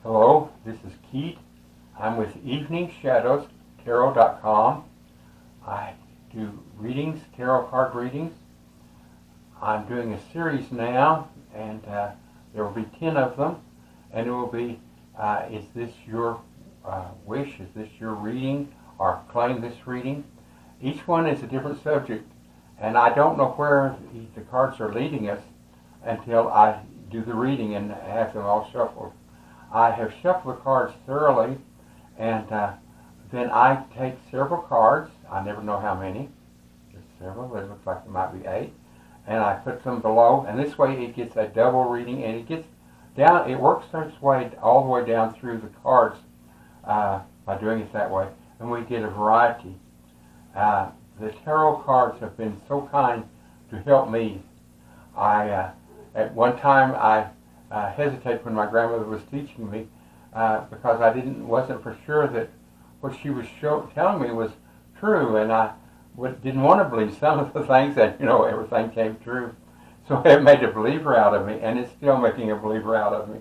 Hello, this is Keith. I'm with Evening Shadows, Tarot.com. I do readings, tarot card readings. I'm doing a series now, and there will be 10 of them, and it will be, is this your wish? Is this your reading? Or claim this reading? Each one is a different subject, and I don't know where the cards are leading us until I do the reading and have them all shuffled. I have shuffled the cards thoroughly, and then I take several cards. I never know how many. There's several. It looks like there might be 8. And I put them below, and this way it gets a double reading, and it gets down. It works its way all the way down through the cards by doing it that way, and we get a variety. The tarot cards have been so kind to help me. At one time I hesitated when my grandmother was teaching me because I wasn't for sure that what she was telling me was true, and I didn't want to believe some of the things, and everything came true. So it made a believer out of me, and it's still making a believer out of me.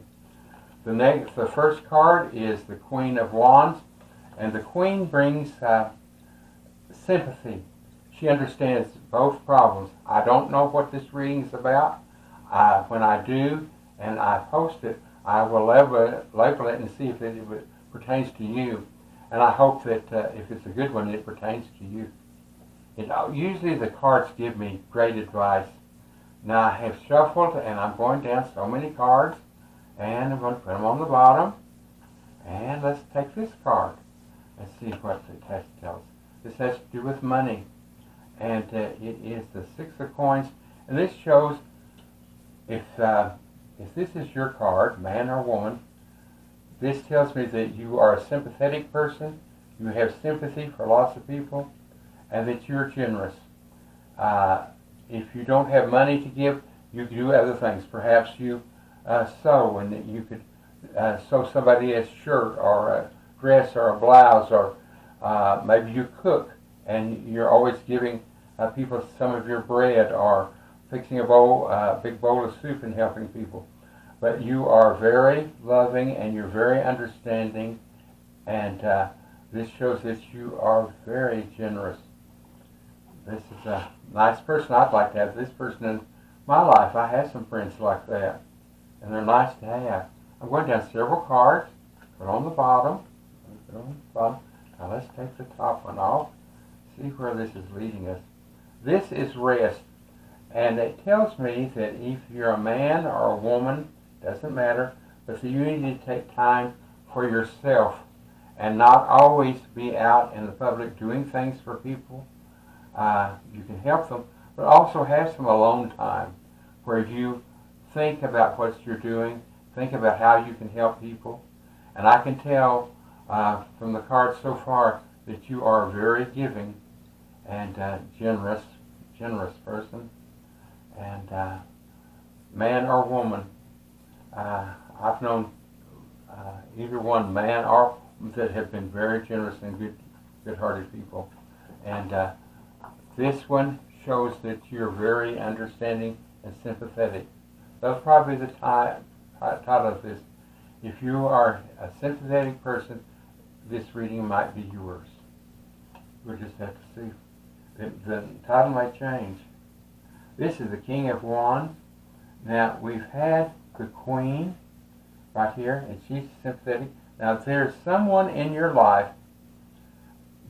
The first card is the Queen of Wands, and the Queen brings sympathy. She understands both problems. I don't know what this reading is about. When I do, and I post it, I will label it and see if it pertains to you. And I hope that if it's a good one, it pertains to you. Usually the cards give me great advice. Now I have shuffled, and I'm going down so many cards, and I'm going to put them on the bottom. And let's take this card and see what it has to tell us. This has to do with money, and it is the 6 of coins. And this shows if this is your card, man or woman, this tells me that you are a sympathetic person, you have sympathy for lots of people, and that you're generous. If you don't have money to give, you can do other things. Perhaps you sew, and that you could sew somebody else's shirt or a dress or a blouse, or maybe you cook, and you're always giving people some of your bread, or fixing a big bowl of soup and helping people. But you are very loving, and you're very understanding, and this shows that you are very generous. This is a nice person. I'd like to have this person in my life. I have some friends like that, and they're nice to have. I'm going down several cards. Put on the bottom. Now let's take the top one off. See where this is leading us. This is rest. And it tells me that if you're a man or a woman, doesn't matter, but that you need to take time for yourself and not always be out in the public doing things for people. You can help them, but also have some alone time where you think about what you're doing, think about how you can help people. And I can tell from the cards so far that you are a very giving and generous person. And man or woman, I've known either one, man or that have been very generous and good-hearted people. And this one shows that you're very understanding and sympathetic. That's probably the title of this. If you are a sympathetic person, this reading might be yours. We'll just have to see. The title might change. This is the King of Wands. Now, we've had the Queen right here, and she's sympathetic. Now, there's someone in your life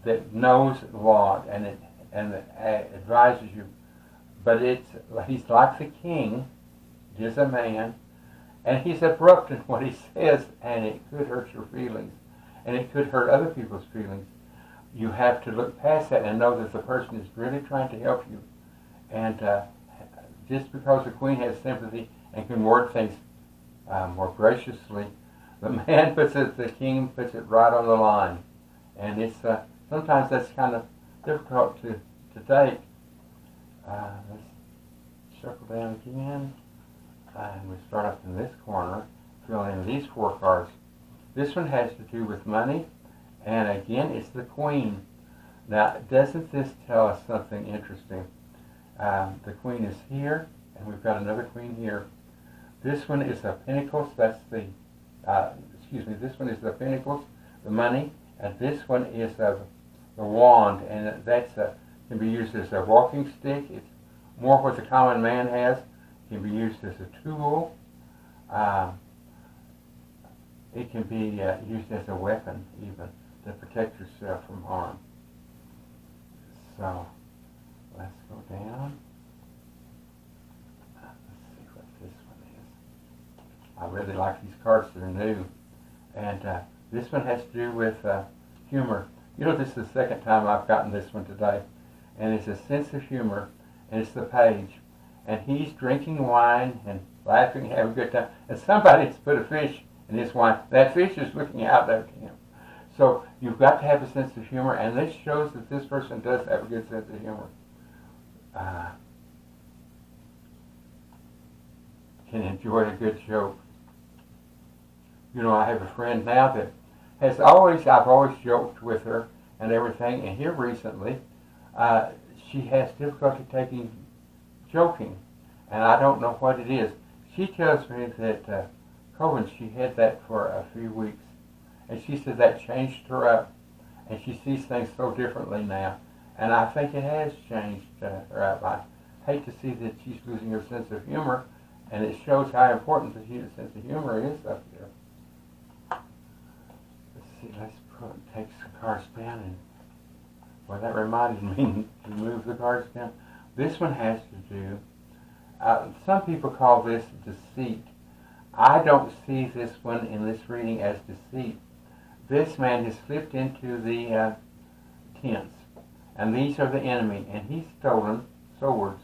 that knows a lot and advises you, but he's like the king. He is a man, and he's abrupt in what he says, and it could hurt your feelings, and it could hurt other people's feelings. You have to look past that and know that the person is really trying to help you. And just because the Queen has sympathy and can word things more graciously, the king puts it right on the line. And it's sometimes that's kind of difficult to take. Let's shuffle down again. And we start up in this corner, fill in these 4 cards. This one has to do with money, and again, it's the Queen. Now, doesn't this tell us something interesting? The Queen is here, and we've got another Queen here. This one is a Pentacles. That's the excuse me, this one is the Pentacles, the money, and this one is the wand, and that's can be used as a walking stick. It's more what the common man has. It can be used as a tool. It can be used as a weapon, even, to protect yourself from harm. So, let's go down. Let's see what this one is. I really like these cards. They're new. And this one has to do with humor. You know, this is the second time I've gotten this one today. And it's a sense of humor, and it's the page. And he's drinking wine and laughing, having a good time. And somebody's put a fish in his wine. That fish is looking out at him. So you've got to have a sense of humor, and this shows that this person does have a good sense of humor. Can enjoy a good joke. You know, I have a friend now that I've always joked with her and everything, and here recently, she has difficulty taking joking, and I don't know what it is. She tells me that COVID, she had that for a few weeks, and she said that changed her up, and she sees things so differently now, and I think it has changed her up. I hate to see that she's losing her sense of humor, and it shows how important the sense of humor is up there. Let's see, take some cards down, and well, that reminded me to move the cards down. This one has to do, some people call this deceit. I don't see this one in this reading as deceit. This man has slipped into the tents, and these are the enemy, and he's stolen swords,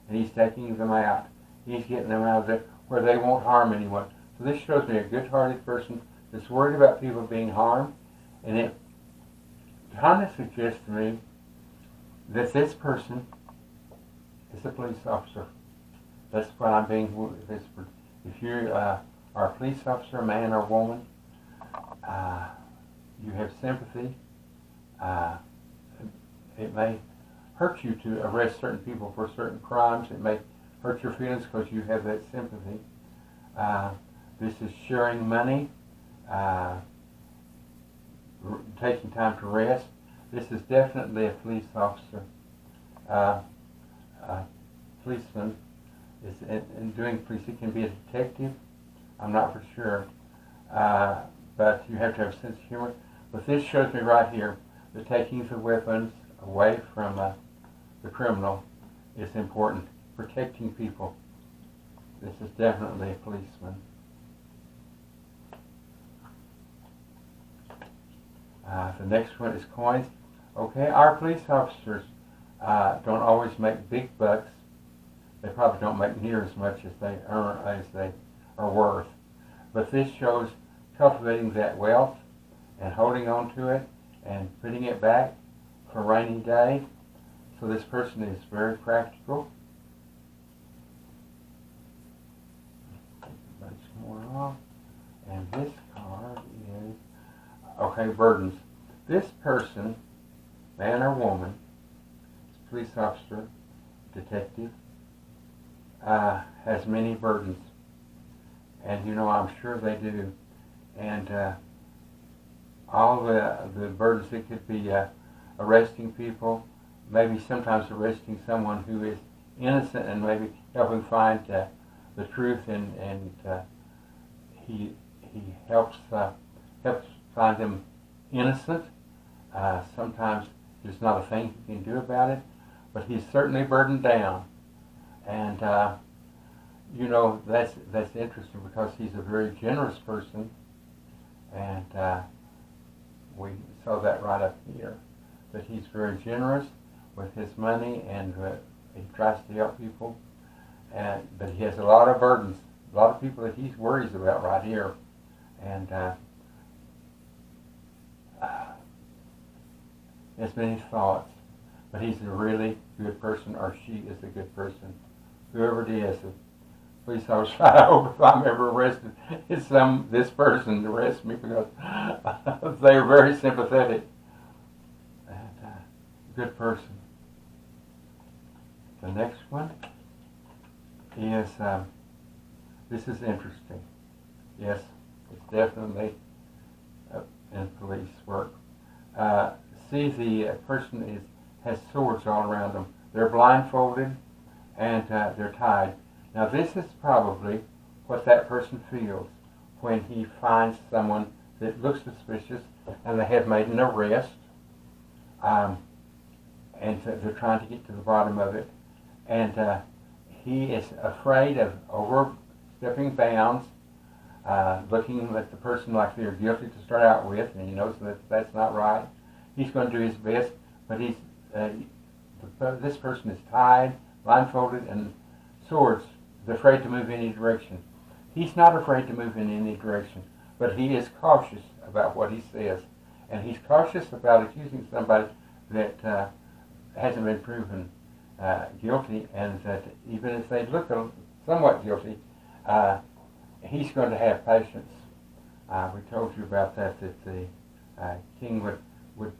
and he's taking them out. He's getting them out of there where they won't harm anyone. So this shows me a good-hearted person that's worried about people being harmed, and it kind of suggests to me that this person is a police officer. That's what I'm being whispered. If you are a police officer, man or woman, you have sympathy. It may hurt you to arrest certain people for certain crimes. It may hurt your feelings because you have that sympathy. This is sharing money, taking time to rest. This is definitely a police officer. Policeman is in doing police. He can be a detective. I'm not for sure. But you have to have a sense of humor. But this shows me right here that taking the weapons away from the criminal is important. Protecting people. This is definitely a policeman. The next one is coins. Okay, our police officers don't always make big bucks. They probably don't make near as much as they earn, as they are worth. But this shows cultivating that wealth and holding on to it and putting it back for a rainy day. So this person is very practical. Take a bunch more off. And this card is, okay, burdens. This person, man or woman, police officer, detective, has many burdens. And you know, I'm sure they do. And all the burdens, it could be arresting people, maybe sometimes arresting someone who is innocent and maybe helping find the truth, and he helps find them innocent. Sometimes there's not a thing he can do about it, but he's certainly burdened down. And you know, that's interesting because he's a very generous person, and we saw that right up here, that he's very generous with his money, and he tries to help people, but he has a lot of burdens, a lot of people that he worries about right here, and has many thoughts, but he's a really good person, or she is a good person. Whoever it is, the police officer, I hope if I'm ever arrested, it's this person to arrest me, because they're very sympathetic and good person. The next one is, this is interesting. Yes, it's definitely in police work. See, the person has swords all around them. They're blindfolded and they're tied. Now this is probably what that person feels when he finds someone that looks suspicious and they have made an arrest, and so they're trying to get to the bottom of it. And he is afraid of overstepping bounds, looking at the person like they're guilty to start out with, and he knows that that's not right. He's going to do his best, but this person is tied, blindfolded, and swords. They're afraid to move any direction. He's not afraid to move in any direction, but he is cautious about what he says, and he's cautious about accusing somebody that hasn't been proven guilty, and that even if they look somewhat guilty, he's going to have patience. We told you about that the king would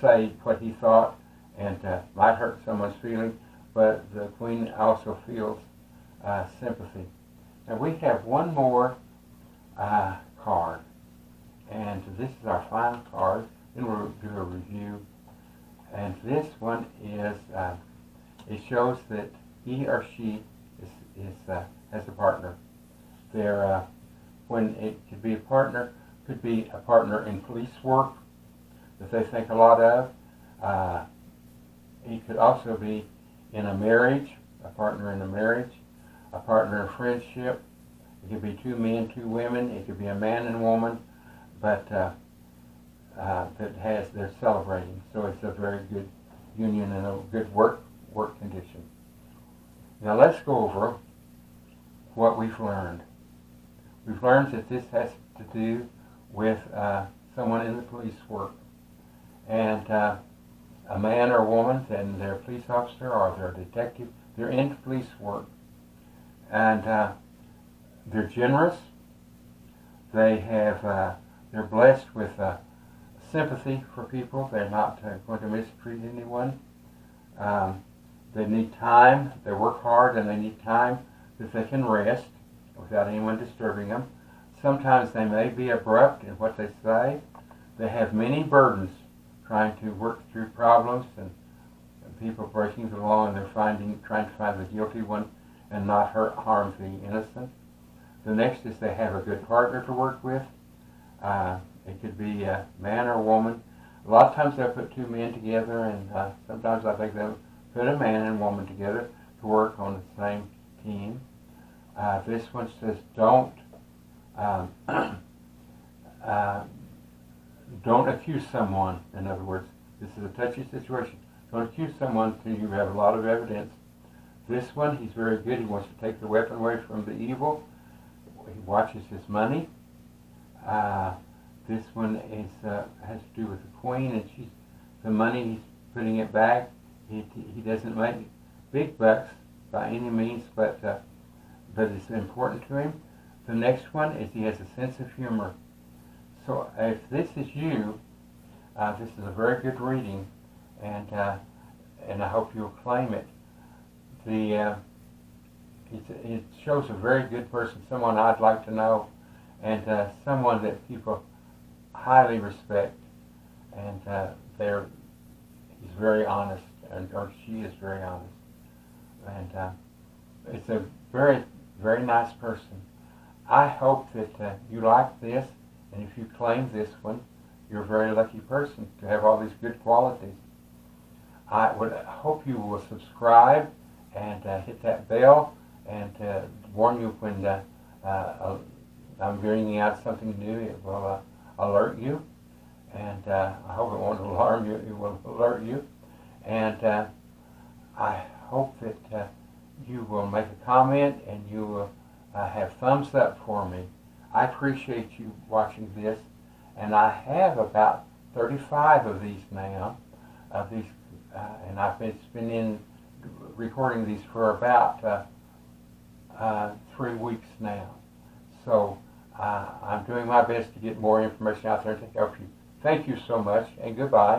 say what he thought and might hurt someone's feeling, but the queen also feels sympathy. Now we have one more card, and this is our final card. Then we'll do a review. And this one is, it shows that he or she has a partner. They're, when it could be a partner in police work that they think a lot of. It could also be in a marriage, a partner in a marriage, a partner in friendship. It could be two men, two women. It could be a man and woman, but they're celebrating. So it's a very good union and a good work condition. Now let's go over what we've learned. We've learned that this has to do with someone in the police work, and a man or woman, and they're a police officer or they're a detective. They're in police work, and they're generous. They're blessed with sympathy for people. They're not going to mistreat anyone. They need time. They work hard, and they need time that they can rest without anyone disturbing them. Sometimes they may be abrupt in what they say. They have many burdens trying to work through problems and people breaking the law, and they're trying to find the guilty one and not harm the innocent. The next is they have a good partner to work with. It could be a man or a woman. A lot of times they'll put two men together, and sometimes I think they'll put a man and woman together to work on the same team. This one says don't accuse someone. In other words, this is a touchy situation. Don't accuse someone until you have a lot of evidence. This one, he's very good. He wants to take the weapon away from the evil. He watches his money. This one has to do with the queen, and the money he's putting it back. He doesn't make big bucks by any means, but it's important to him. The next one is he has a sense of humor. So if this is you, this is a very good reading, and I hope you'll claim it. It shows a very good person, someone I'd like to know, and someone that people highly respect, and he's very honest, or she is very honest, and it's a very, very nice person. I hope that you like this, and if you claim this one, you're a very lucky person to have all these good qualities. I would hope you will subscribe and hit that bell, and warn you when I'm bringing out something new. It will alert you, and I hope it won't alarm you. It will alert you, and I hope that you will make a comment and you will have thumbs up for me. I appreciate you watching this, and I have about 35 of these now. And I've been recording these for about 3 weeks now. So I'm doing my best to get more information out there to help you. Thank you so much, and goodbye.